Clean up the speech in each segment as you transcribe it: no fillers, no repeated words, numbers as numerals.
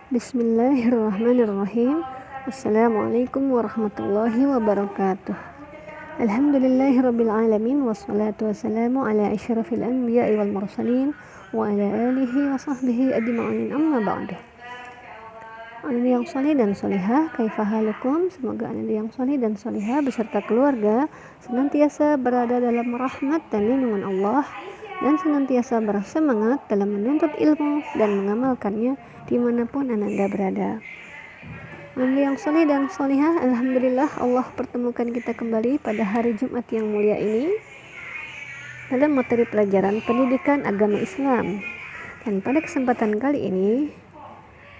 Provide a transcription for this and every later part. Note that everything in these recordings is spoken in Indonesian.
Bismillahirrahmanirrahim. Assalamualaikum warahmatullahi wabarakatuh. Alhamdulillahirabbil alamin wassalatu wassalamu ala asyrafil anbiya'i wal mursalin wa ala alihi wa sahbihi ajma'in, amma ba'du. Anda yang saleh dan salihah, kaifa halukum? Semoga Anda yang saleh dan salihah beserta keluarga senantiasa berada dalam rahmat dan lindungan Allah dan senantiasa bersemangat dalam menuntut ilmu dan mengamalkannya dimanapun Anda berada. Anda yang saleh dan salihah, alhamdulillah Allah pertemukan kita kembali pada hari Jumat yang mulia ini dalam materi pelajaran pendidikan agama Islam. Dan pada kesempatan kali ini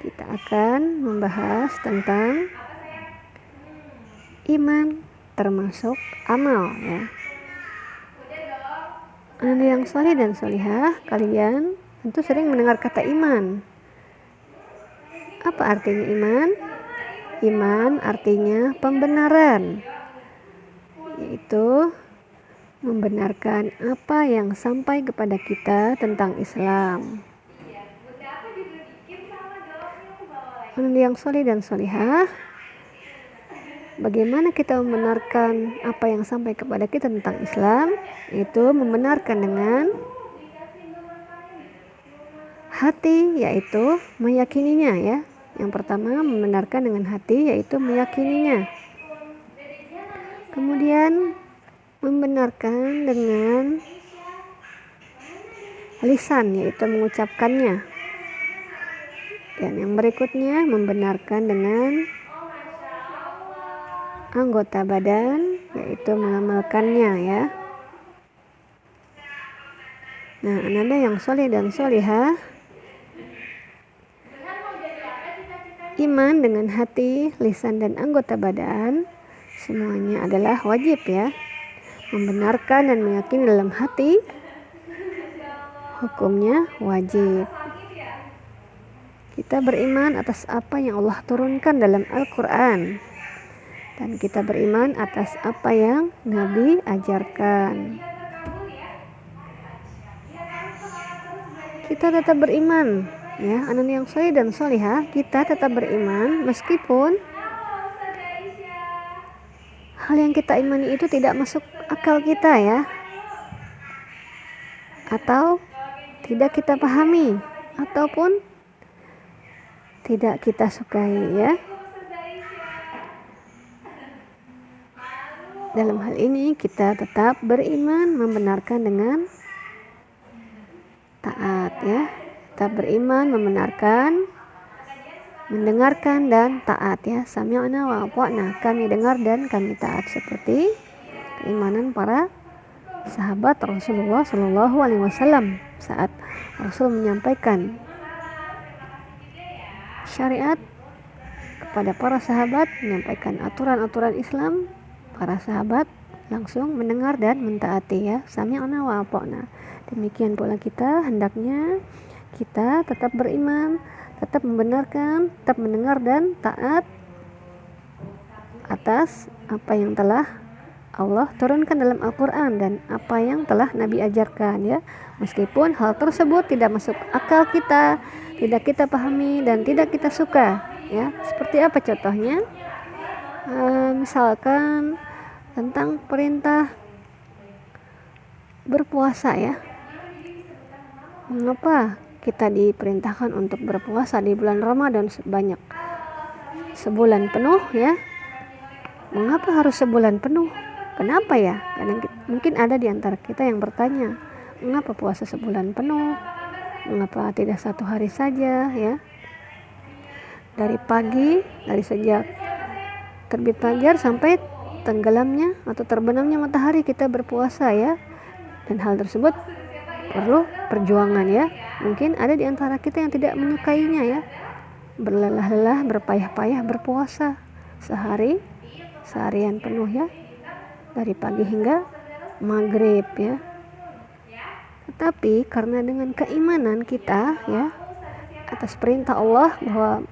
kita akan membahas tentang iman termasuk amal, ya. Anda yang saleh dan salihah, kalian tentu sering mendengar kata iman. Apa artinya iman? Iman artinya pembenaran, yaitu membenarkan apa yang sampai kepada kita tentang Islam. Anda yang saleh dan salihah, bagaimana kita membenarkan apa yang sampai kepada kita tentang Islam? Itu membenarkan dengan hati, yaitu meyakininya, ya. Yang pertama, membenarkan dengan hati, yaitu meyakininya. Kemudian membenarkan dengan lisan, yaitu mengucapkannya. Dan yang berikutnya membenarkan dengan anggota badan, yaitu mengamalkannya, ya. Nah, Anda yang saleh dan salihah, iman dengan hati, lisan, dan anggota badan semuanya adalah wajib, ya. Membenarkan dan meyakini dalam hati, hukumnya wajib. Kita beriman atas apa yang Allah turunkan dalam Al-Quran, dan kita beriman atas apa yang Nabi ajarkan. Kita tetap beriman, ya, anak yang saleh dan salihah, kita tetap beriman meskipun hal yang kita imani itu tidak masuk akal kita, ya, atau tidak kita pahami, ataupun tidak kita sukai, ya. Dalam hal ini kita tetap beriman, membenarkan dengan taat, ya. Tetap beriman, membenarkan, mendengarkan dan taat, ya. Sami'na wa ata'na, kami dengar dan kami taat, seperti keimanan para sahabat Rasulullah Shallallahu Alaihi Wasallam saat Rasul menyampaikan syariat kepada para sahabat, menyampaikan aturan-aturan Islam, para sahabat langsung mendengar dan mentaati, ya. Sami'na wa ata'na. Demikian pula kita hendaknya kita tetap beriman, tetap membenarkan, tetap mendengar dan taat atas apa yang telah Allah turunkan dalam Al-Quran dan apa yang telah Nabi ajarkan, ya. Meskipun hal tersebut tidak masuk akal kita, tidak kita pahami dan tidak kita suka, ya. Seperti apa contohnya? Misalkan tentang perintah berpuasa, ya. Mengapa kita diperintahkan untuk berpuasa di bulan Ramadan sebanyak sebulan penuh, ya? Mengapa harus sebulan penuh? Kenapa, ya? Kadang mungkin ada di antara kita yang bertanya, mengapa puasa sebulan penuh? Mengapa tidak satu hari saja, ya? Dari pagi, dari sejak terbit fajar sampai tenggelamnya atau terbenamnya matahari kita berpuasa, ya. Dan hal tersebut perlu perjuangan, ya. Mungkin ada di antara kita yang tidak menyukainya, ya. Berlelah-lelah, berpayah-payah berpuasa seharian penuh, ya. Dari pagi hingga maghrib, ya. Tetapi karena dengan keimanan kita, ya, atas perintah Allah bahwa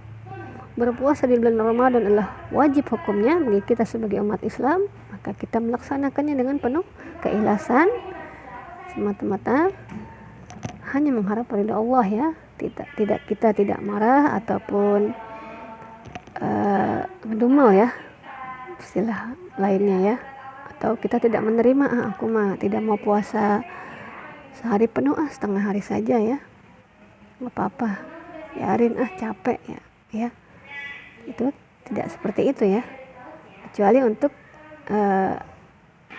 berpuasa di bulan Ramadan adalah wajib hukumnya bagi kita sebagai umat Islam, maka kita melaksanakannya dengan penuh keikhlasan, semata-mata hanya mengharap ridha Allah, ya. kita tidak marah ataupun ngedumel ya, istilah lainnya ya, atau kita tidak menerima, aku mah tidak mau puasa sehari penuh, setengah hari saja ya, nggak apa-apa, biarin capek ya, itu tidak seperti itu ya, kecuali untuk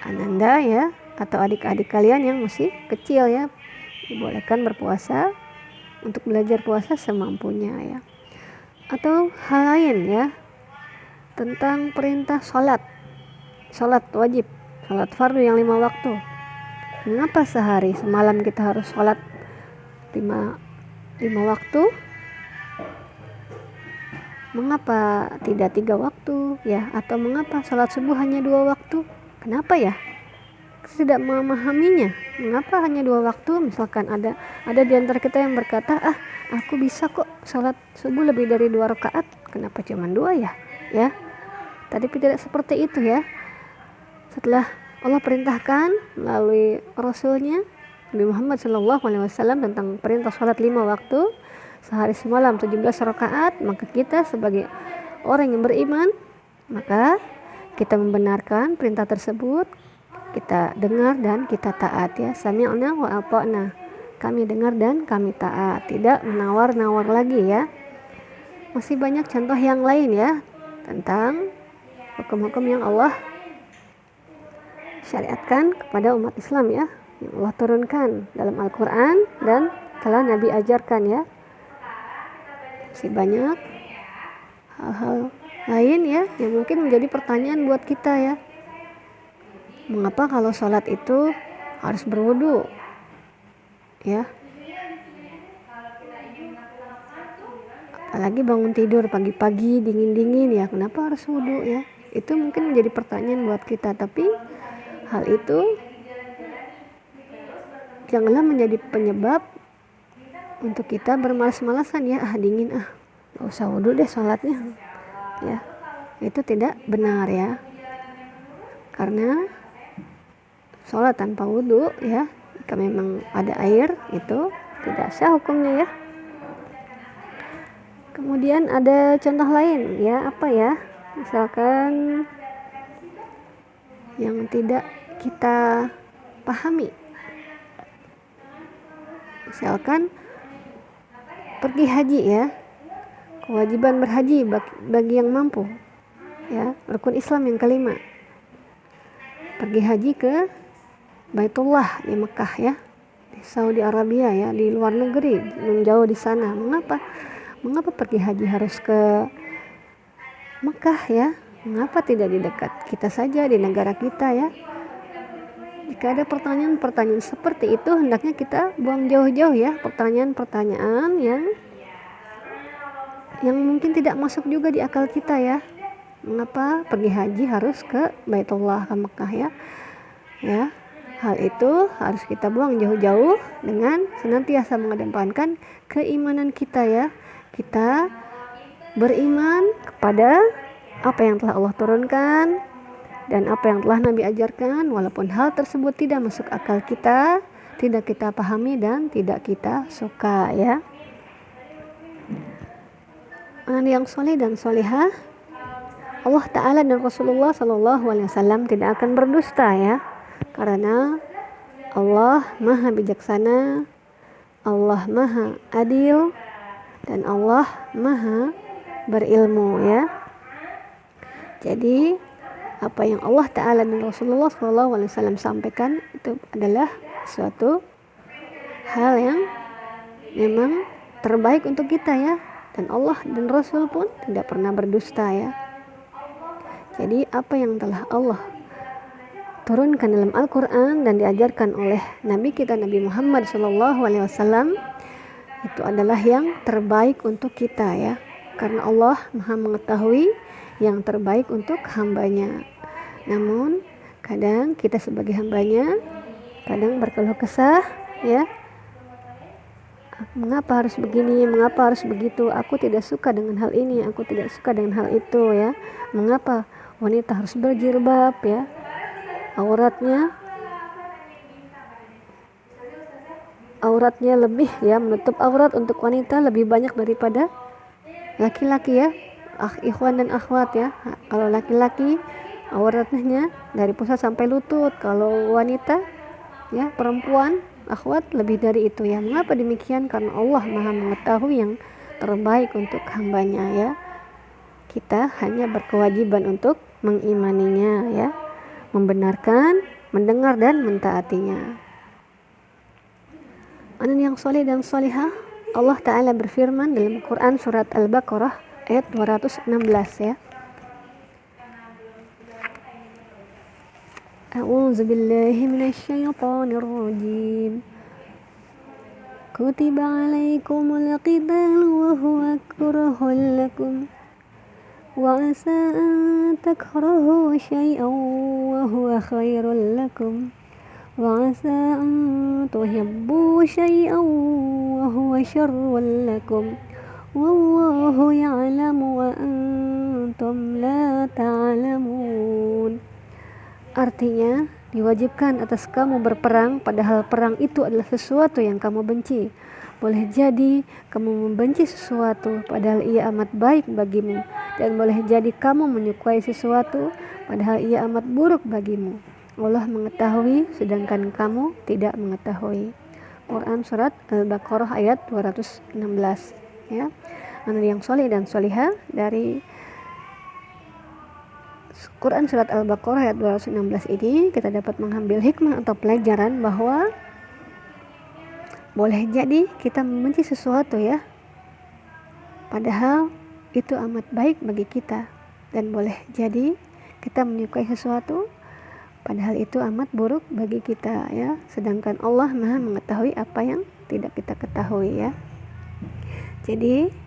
ananda ya, atau adik-adik kalian yang masih kecil ya, dibolehkan berpuasa untuk belajar puasa semampunya ya. Atau hal lain ya, tentang perintah sholat wajib, sholat fardu yang 5 waktu. Mengapa sehari semalam kita harus sholat 5 waktu? Mengapa tidak 3 waktu ya? Atau mengapa sholat subuh hanya 2 waktu? Kenapa ya? Tidak memahaminya. Mengapa hanya 2 waktu? Misalkan ada di antara kita yang berkata, aku bisa kok sholat subuh lebih dari 2 rakaat. Kenapa cuma 2 ya? Ya, tadi tidak seperti itu ya. Setelah Allah perintahkan melalui Rasulnya Nabi Muhammad SAW tentang perintah sholat 5 waktu sehari semalam 17 rakaat, maka kita sebagai orang yang beriman, maka kita membenarkan perintah tersebut, kita dengar dan kita taat ya. Sami'na wa ata'na, kami dengar dan kami taat, tidak menawar-nawar lagi ya. Masih banyak contoh yang lain ya tentang hukum-hukum yang Allah syariatkan kepada umat Islam ya, yang Allah turunkan dalam Al-Quran dan telah Nabi ajarkan ya. Masih banyak hal-hal lain ya yang mungkin menjadi pertanyaan buat kita ya. Mengapa kalau sholat itu harus berwudu ya? Apalagi bangun tidur pagi-pagi dingin-dingin ya, kenapa harus wudu ya? Itu mungkin menjadi pertanyaan buat kita, tapi hal itu janganlah menjadi penyebab untuk kita bermalas-malasan ya, dingin gak usah wudu deh sholatnya ya. Itu tidak benar ya, karena sholat tanpa wudu ya, jika memang ada air itu tidak sah hukumnya ya. Kemudian ada contoh lain ya, apa ya, misalkan yang tidak kita pahami, misalkan pergi haji ya, kewajiban berhaji bagi yang mampu ya, rukun Islam yang kelima, pergi haji ke Baitullah di Mekah ya, di Saudi Arabia ya, di luar negeri, menjauh di sana. Mengapa pergi haji harus ke Mekah ya? Mengapa tidak di dekat kita saja, di negara kita ya? Jika ada pertanyaan-pertanyaan seperti itu, hendaknya kita buang jauh-jauh ya, pertanyaan-pertanyaan yang mungkin tidak masuk juga di akal kita ya. Mengapa pergi haji harus ke Baitullah, ke Mekah ya? Ya, hal itu harus kita buang jauh-jauh dengan senantiasa mengedepankan keimanan kita ya. Kita beriman kepada apa yang telah Allah turunkan dan apa yang telah Nabi ajarkan, walaupun hal tersebut tidak masuk akal kita, tidak kita pahami dan tidak kita suka ya. Anak yang soleh dan solehah, Allah Ta'ala dan Rasulullah SAW tidak akan berdusta ya, karena Allah Maha Bijaksana, Allah Maha Adil, dan Allah Maha berilmu ya. Jadi apa yang Allah Ta'ala dan Rasulullah SAW sampaikan itu adalah suatu hal yang memang terbaik untuk kita ya, dan Allah dan Rasul pun tidak pernah berdusta ya. Jadi apa yang telah Allah turunkan dalam Al-Quran dan diajarkan oleh Nabi kita Nabi Muhammad SAW itu adalah yang terbaik untuk kita ya, karena Allah Maha mengetahui yang terbaik untuk hambanya. Namun kadang kita sebagai hambanya kadang berkeluh kesah ya, mengapa harus begini, mengapa harus begitu, aku tidak suka dengan hal ini, aku tidak suka dengan hal itu ya. Mengapa wanita harus berjilbab ya, auratnya lebih ya, menutup aurat untuk wanita lebih banyak daripada laki-laki ya, ikhwan dan akhwat ya. Kalau laki-laki auratnya dari pusat sampai lutut, kalau wanita ya perempuan akhwat lebih dari itu ya. Mengapa demikian? Karena Allah Maha mengetahui yang terbaik untuk hambanya ya. Kita hanya berkewajiban untuk mengimaninya ya, membenarkan, mendengar dan mentaatinya. Anak yang soleh dan solihah, Allah Ta'ala berfirman dalam Quran surat Al-Baqarah ayat 216 ya. A'udzu billahi minasyaitonir rajim. Kutiba 'alaikumul qitalu wa huwa kurhul lakum wa 'asa an takrahu syai'an wa huwa khairul lakum wa 'asa an tuhibbu syai'an wa huwa syarrul lakum wallahu ya'lamu wa antum la ta'lamun. Artinya, diwajibkan atas kamu berperang, padahal perang itu adalah sesuatu yang kamu benci. Boleh jadi kamu membenci sesuatu, padahal ia amat baik bagimu. Dan boleh jadi kamu menyukai sesuatu, padahal ia amat buruk bagimu. Allah mengetahui, sedangkan kamu tidak mengetahui. Quran surat Al-Baqarah ayat 216 ya. Anak yang soleh dan solihah, dari Quran surat Al-Baqarah ayat 216 ini kita dapat mengambil hikmah atau pelajaran bahwa boleh jadi kita membenci sesuatu ya, padahal itu amat baik bagi kita. Dan boleh jadi kita menyukai sesuatu, padahal itu amat buruk bagi kita ya. Sedangkan Allah Maha mengetahui apa yang tidak kita ketahui ya. Jadi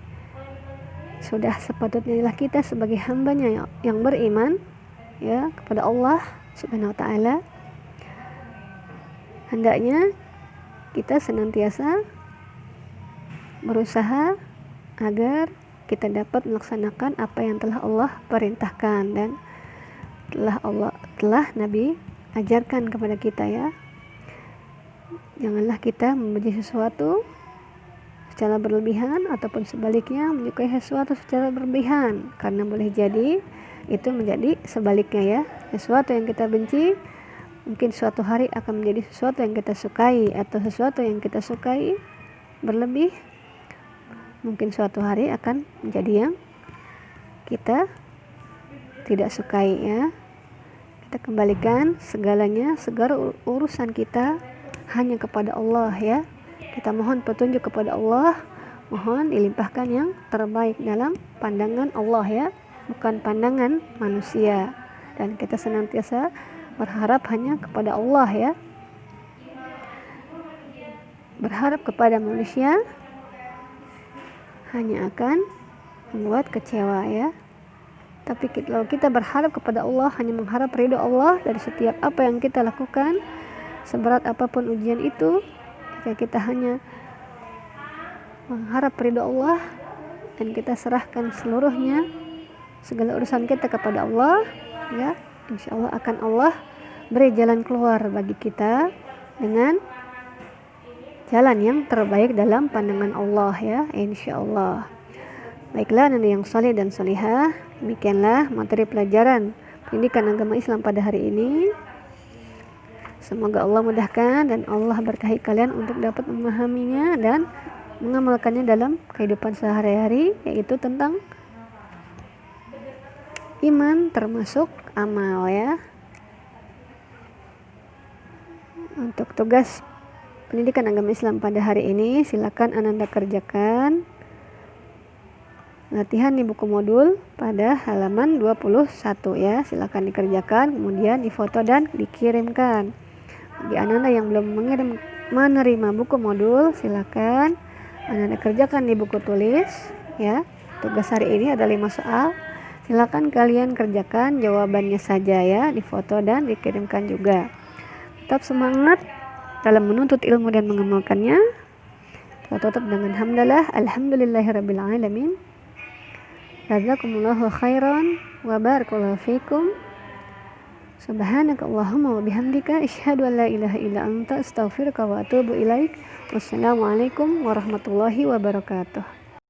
sudah sepatutnya kita sebagai hambanya yang beriman ya kepada Allah Subhanahu wa taala, hendaknya kita senantiasa berusaha agar kita dapat melaksanakan apa yang telah Allah perintahkan dan telah Nabi ajarkan kepada kita ya. Janganlah kita membenci sesuatu secara berlebihan ataupun sebaliknya menyukai sesuatu secara berlebihan, karena boleh jadi itu menjadi sebaliknya ya. Sesuatu yang kita benci mungkin suatu hari akan menjadi sesuatu yang kita sukai, atau sesuatu yang kita sukai berlebih mungkin suatu hari akan menjadi yang kita tidak sukai ya. Kita kembalikan segalanya, segala urusan kita hanya kepada Allah ya. Kita mohon petunjuk kepada Allah, mohon dilimpahkan yang terbaik dalam pandangan Allah ya, bukan pandangan manusia. Dan kita senantiasa berharap hanya kepada Allah ya. Berharap kepada manusia hanya akan membuat kecewa ya. Tapi kalau kita berharap kepada Allah, hanya mengharap ridho Allah dari setiap apa yang kita lakukan, seberat apapun ujian itu, jika kita hanya mengharap ridho Allah dan kita serahkan seluruhnya, segala urusan kita kepada Allah ya, insya Allah akan Allah beri jalan keluar bagi kita dengan jalan yang terbaik dalam pandangan Allah ya, insya Allah. Baiklah anak yang soleh dan solihah, demikianlah materi pelajaran pendidikan agama Islam pada hari ini. Semoga Allah mudahkan dan Allah berkahi kalian untuk dapat memahaminya dan mengamalkannya dalam kehidupan sehari-hari, yaitu tentang iman termasuk amal ya. Untuk tugas pendidikan agama Islam pada hari ini, silakan Ananda kerjakan latihan di buku modul pada halaman 21 ya. Silakan dikerjakan, kemudian difoto dan dikirimkan. Bagi Ananda yang belum menerima buku modul, silakan Ananda kerjakan di buku tulis ya. Tugas hari ini ada 5 soal. Silakan kalian kerjakan jawabannya saja ya, difoto dan dikirimkan juga. Tetap semangat dalam menuntut ilmu dan mengamalkannya. Kita tutup dengan hamdalah, alhamdulillahirabbil alamin. Jazakumullahu khairan wa barakallahu fikum. Subhanaka Allahumma wa bihamdika asyhadu an la ilaha illa anta astaghfiruka wa atubu ilaik. Wassalamualaikum warahmatullahi wabarakatuh.